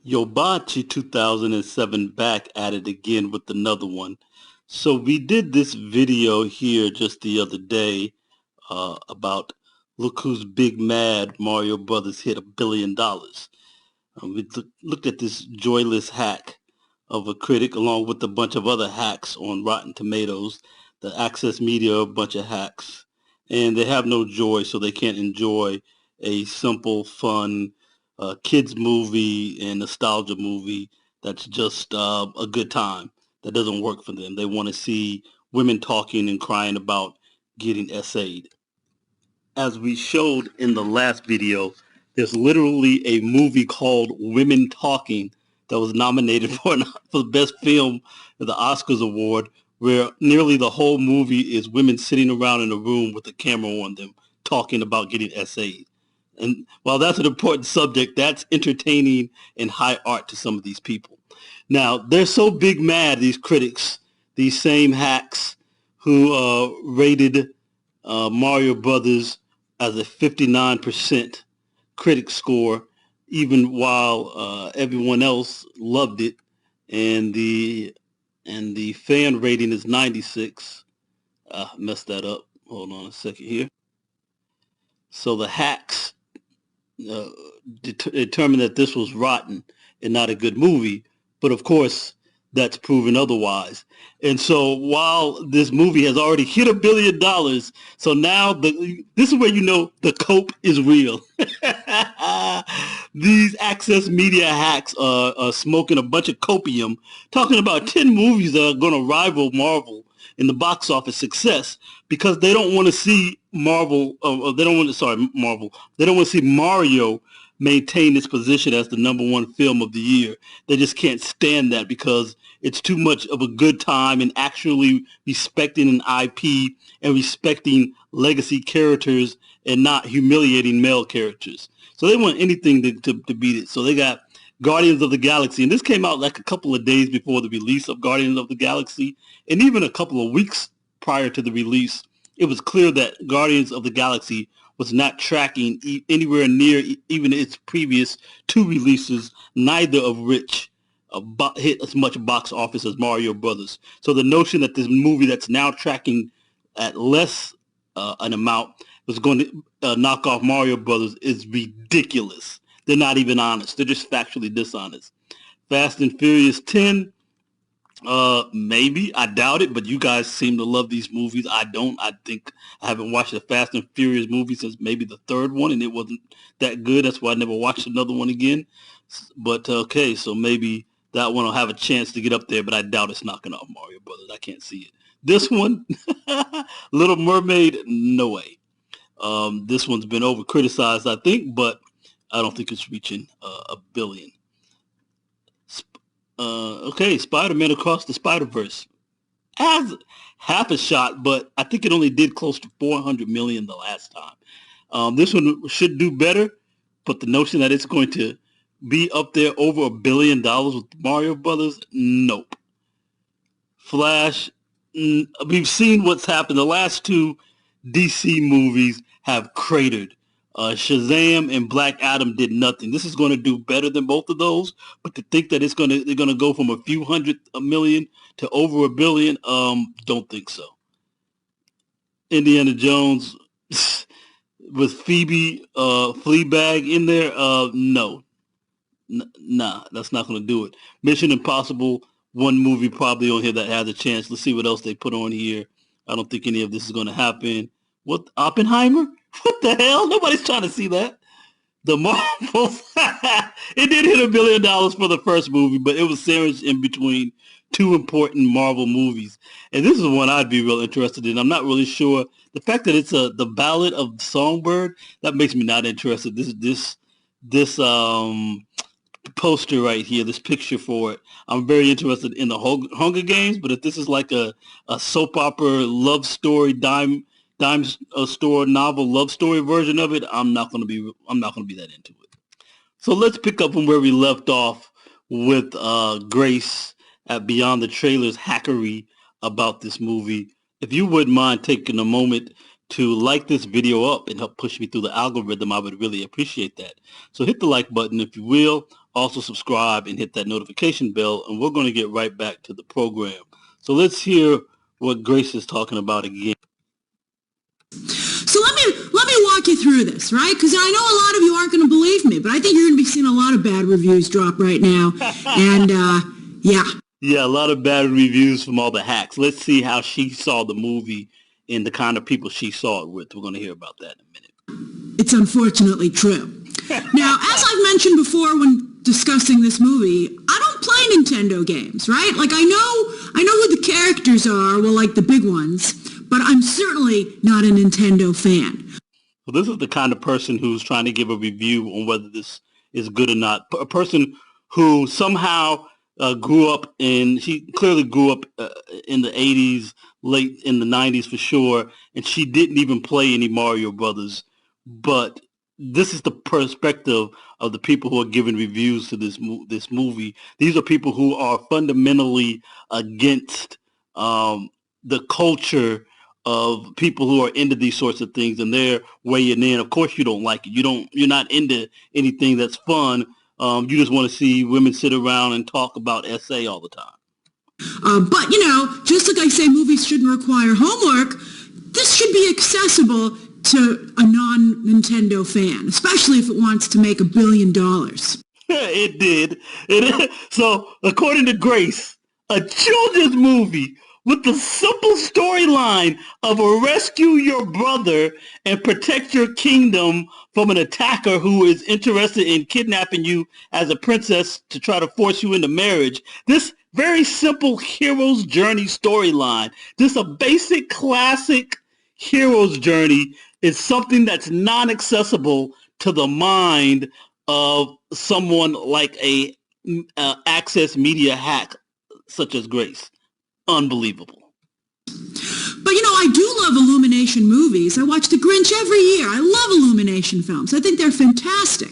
Yobachi 2007 back at it again with another one. So we did this video here just the other day about look who's big mad, Mario Brothers hit $1 billion. We looked at this joyless hack of a critic along with a bunch of other hacks on Rotten Tomatoes. The Access Media are a bunch of hacks, and they have no joy, so they can't enjoy a simple, fun kids movie and nostalgia movie that's just a good time. That doesn't work for them. They want to see women talking and crying about getting essayed. As we showed in the last video, there's literally a movie called Women Talking that was nominated for the best film at the Oscars award, where nearly the whole movie is women sitting around in a room with a camera on them talking about getting essayed. And while that's an important subject, that's entertaining and high art to some of these people. Now, they're so big mad, these critics, these same hacks who rated Mario Brothers as a 59% critic score, even while everyone else loved it, and the fan rating is 96. Messed that up. Hold on a second here. So the hacks determined that this was rotten and not a good movie, but of course that's proven otherwise. And so while this movie has already hit $1 billion, so now this is where you know the cope is real. These Access Media hacks are smoking a bunch of copium, talking about 10 movies that are going to rival Marvel in the box office success, because they don't want to see Marvel. They don't want to see Mario maintain its position as the #1 film of the year. They just can't stand that because it's too much of a good time and actually respecting an IP and respecting legacy characters and not humiliating male characters. So they want anything to beat it. So they got Guardians of the Galaxy, and this came out like a couple of days before the release of Guardians of the Galaxy, and even a couple of weeks prior to the release, it was clear that Guardians of the Galaxy was not tracking anywhere near even its previous two releases, neither of which hit as much box office as Mario Brothers. So the notion that this movie that's now tracking at less an amount was going to knock off Mario Brothers is ridiculous. They're not even honest. They're just factually dishonest. Fast and Furious 10, maybe. I doubt it, but you guys seem to love these movies. I don't. I think I haven't watched a Fast and Furious movie since maybe the third one, and it wasn't that good. That's why I never watched another one again. But okay, so maybe that one will have a chance to get up there, but I doubt it's knocking off Mario Brothers. I can't see it. This one, Little Mermaid, no way. This one's been over criticized, I think, but I don't think it's reaching $1 billion. Okay, Spider-Man Across the Spider-Verse has half a shot, but I think it only did close to 400 million the last time. This one should do better, but the notion that it's going to be up there over $1 billion with Mario Brothers, nope. Flash, we've seen what's happened. The last two DC movies have cratered. Shazam and Black Adam did nothing. This is going to do better than both of those, but to think that they're going to go from a few hundred million to over $1 billion, don't think so. Indiana Jones with Phoebe Fleabag in there, no, nah, that's not going to do it. Mission Impossible, one movie probably on here that has a chance. Let's see what else they put on here. I don't think any of this is going to happen. What, Oppenheimer? What the hell? Nobody's trying to see that. The Marvels. It did hit $1 billion for the first movie, but it was sandwiched in between two important Marvel movies. And this is one I'd be real interested in. I'm not really sure. The fact that it's the Ballad of Songbird, that makes me not interested. This poster right here, this picture for it, I'm very interested in the Hunger Games, but if this is like a soap opera love story dime store novel love story version of it, I'm not going to be that into it. So let's pick up from where we left off with Grace at Beyond the Trailer's hackery about this movie. If you wouldn't mind taking a moment to like this video up and help push me through the algorithm, I would really appreciate that. So hit the like button if you will. Also subscribe and hit that notification bell, and we're going to get right back to the program. So let's hear what Grace is talking about again. So let me walk you through this, right? Because I know a lot of you aren't going to believe me, but I think you're going to be seeing a lot of bad reviews drop right now. And, yeah. Yeah, a lot of bad reviews from all the hacks. Let's see how she saw the movie and the kind of people she saw it with. We're going to hear about that in a minute. It's unfortunately true. Now, as I've mentioned before when discussing this movie, I don't play Nintendo games, right? Like, I know who the characters are, well, like the big ones, but I'm certainly not a Nintendo fan. Well, this is the kind of person who's trying to give a review on whether this is good or not. A person who somehow she clearly grew up in the 80s, late in the 90s for sure, and she didn't even play any Mario Brothers. But this is the perspective of the people who are giving reviews to this movie. These are people who are fundamentally against the culture of people who are into these sorts of things, and they're weighing in. Of course, you don't like it. You're not into anything that's fun. You just want to see women sit around and talk about SA all the time. But, just like I say movies shouldn't require homework, this should be accessible to a non-Nintendo fan, especially if it wants to make $1 billion. It did. So, according to Grace, a children's movie with the simple storyline of rescue your brother and protect your kingdom from an attacker who is interested in kidnapping you as a princess to try to force you into marriage. This very simple hero's journey storyline, just a basic classic hero's journey, is something that's non-accessible to the mind of someone like a access media hack such as Grace. Unbelievable. But I do love Illumination movies. I watch The Grinch every year. I love Illumination films. I think they're fantastic.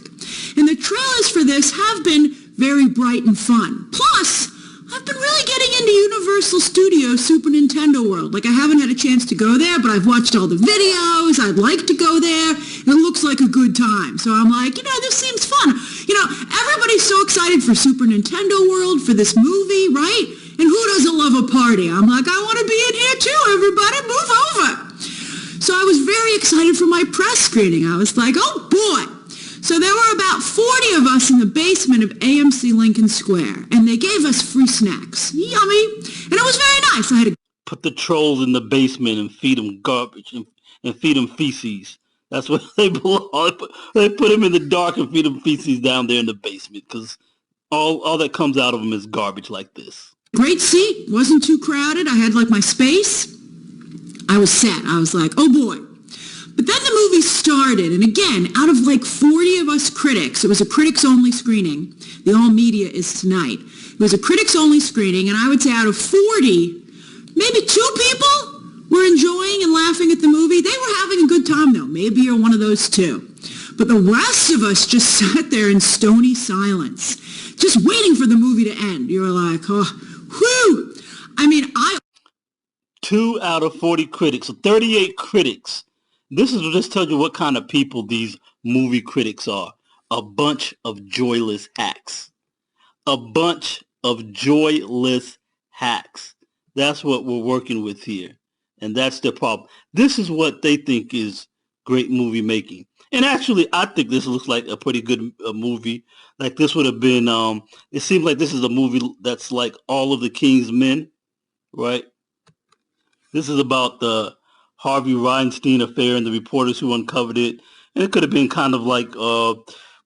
And the trailers for this have been very bright and fun. Plus, I've been really getting into Universal Studios Super Nintendo World. Like, I haven't had a chance to go there, but I've watched all the videos. I'd like to go there. And it looks like a good time. So I'm like, this seems fun. Everybody's so excited for Super Nintendo World, for this movie, right? And who doesn't love a party? I'm like, I want to be in here too, everybody. Move over. So I was very excited for my press screening. I was like, oh boy. So there were about 40 of us in the basement of AMC Lincoln Square, and they gave us free snacks. Yummy. And it was very nice. I had to put the trolls in the basement and feed them garbage and feed them feces. That's where they belong. They put them in the dark and feed them feces down there in the basement, because all that comes out of them is garbage like this. Great seat. Wasn't too crowded. I had my space. I was set. I was like, oh boy. But then the movie started, and again, out of 40 of us critics, it was a critics-only screening. The all media is tonight. It was a critics-only screening, and I would say out of 40, maybe 2 people were enjoying and laughing at the movie. They were having a good time, though. Maybe you're one of those 2. But the rest of us just sat there in stony silence, just waiting for the movie to end. You were like, oh, whew. 2 out of 40 critics, so 38 critics. This just tells you what kind of people these movie critics are. A bunch of joyless hacks. A bunch of joyless hacks. That's what we're working with here. And that's the problem. This is what they think is great movie making. And actually, I think this looks like a pretty good movie. Like, this would have been, it seems like this is a movie that's like All of the King's Men, right? This is about the Harvey Weinstein affair and the reporters who uncovered it. And it could have been kind of like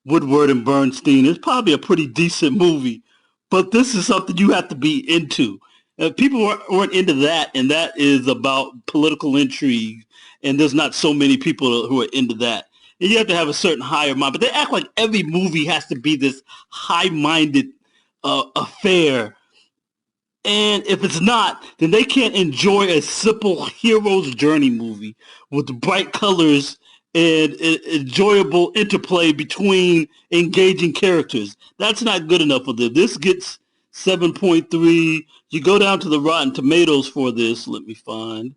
Woodward and Bernstein. It's probably a pretty decent movie. But this is something you have to be into. People weren't into that, and that is about political intrigue. And there's not so many people who are into that. And you have to have a certain higher mind. But they act like every movie has to be this high-minded affair. And if it's not, then they can't enjoy a simple hero's journey movie with bright colors and enjoyable interplay between engaging characters. That's not good enough for them. This gets 7.3. You go down to the Rotten Tomatoes for this. Let me find.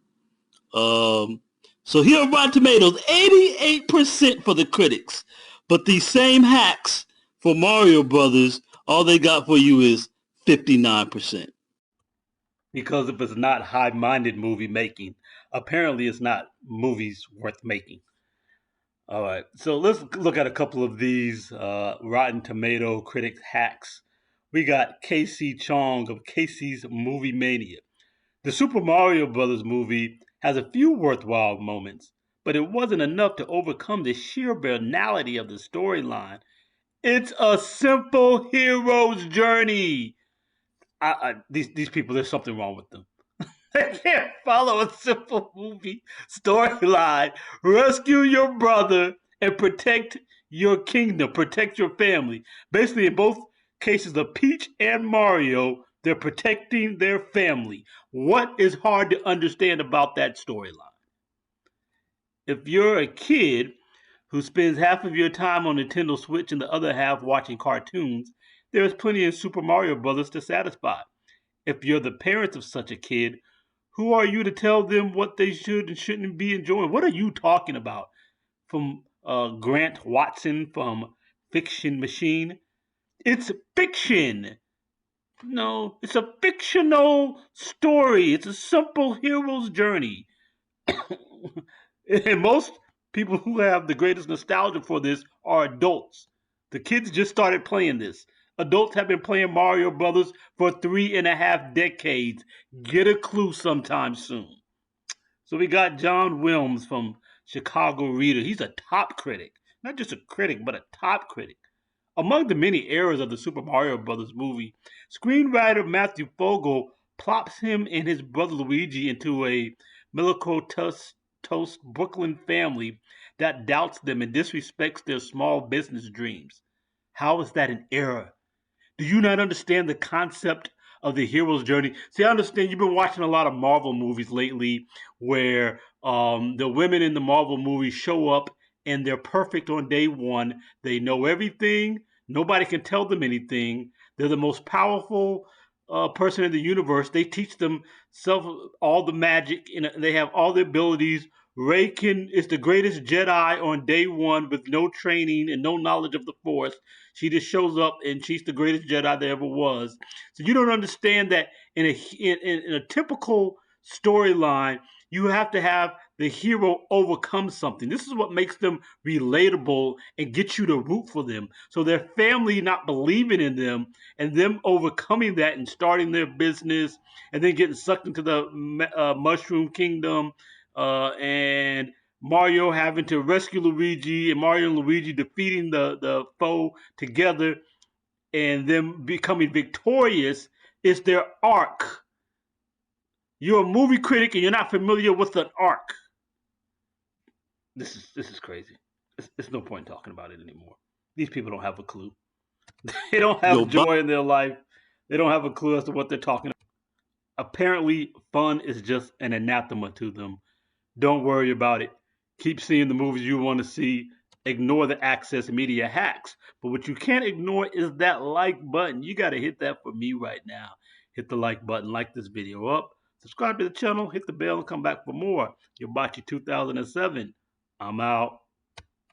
So here are Rotten Tomatoes, 88% for the critics. But these same hacks For Mario Brothers, all they got for you is 59%. Because if it's not high-minded movie making, apparently it's not movies worth making. All right, so let's look at a couple of these Rotten Tomato critics hacks. We got Casey Chong of Casey's Movie Mania. The Super Mario Brothers movie has a few worthwhile moments, but it wasn't enough to overcome the sheer banality of the storyline. It's a simple hero's journey. These people, there's something wrong with them. They can't follow a simple movie storyline. Rescue your brother and protect your kingdom, protect your family. Basically, in both cases of Peach and Mario, they're protecting their family. What is hard to understand about that storyline? If you're a kid who spends half of your time on Nintendo Switch and the other half watching cartoons, there is plenty of Super Mario Brothers to satisfy. If you're the parents of such a kid, who are you to tell them what they should and shouldn't be enjoying? What are you talking about? From Grant Watson from Fiction Machine. It's fiction. No, it's a fictional story. It's a simple hero's journey. And most people who have the greatest nostalgia for this are adults. The kids just started playing this. Adults have been playing Mario Brothers for 3.5 decades. Get a clue sometime soon. So we got John Wilms from Chicago Reader. He's a top critic. Not just a critic, but a top critic. Among the many errors of the Super Mario Brothers movie, screenwriter Matthew Fogel plops him and his brother Luigi into a milquetoast Brooklyn family that doubts them and disrespects their small business dreams. How is that an error? Do you not understand the concept of the hero's journey? See, I understand you've been watching a lot of Marvel movies lately where the women in the Marvel movies show up and they're perfect on day one. They know everything. Nobody can tell them anything. They're the most powerful person in the universe. They teach themselves all the magic and they have all the abilities. Is the greatest Jedi on day one with no training and no knowledge of the Force. She just shows up and she's the greatest Jedi there ever was. So you don't understand that in a typical storyline, you have to have the hero overcome something. This is what makes them relatable and get you to root for them. So their family not believing in them and them overcoming that and starting their business and then getting sucked into the Mushroom Kingdom and Mario having to rescue Luigi and Mario and Luigi defeating the foe together and them becoming victorious is their arc. You're a movie critic and you're not familiar with an arc. This is crazy. It's no point in talking about it anymore. These people don't have a clue. They don't have joy in their life. They don't have a clue as to what they're talking about. Apparently, fun is just an anathema to them. Don't worry about it. Keep seeing the movies you want to see. Ignore the access media hacks. But what you can't ignore is that like button. You got to hit that for me right now. Hit the like button. Like this video up. Subscribe to the channel. Hit the bell and come back for more. Yobachi 2007. I'm out.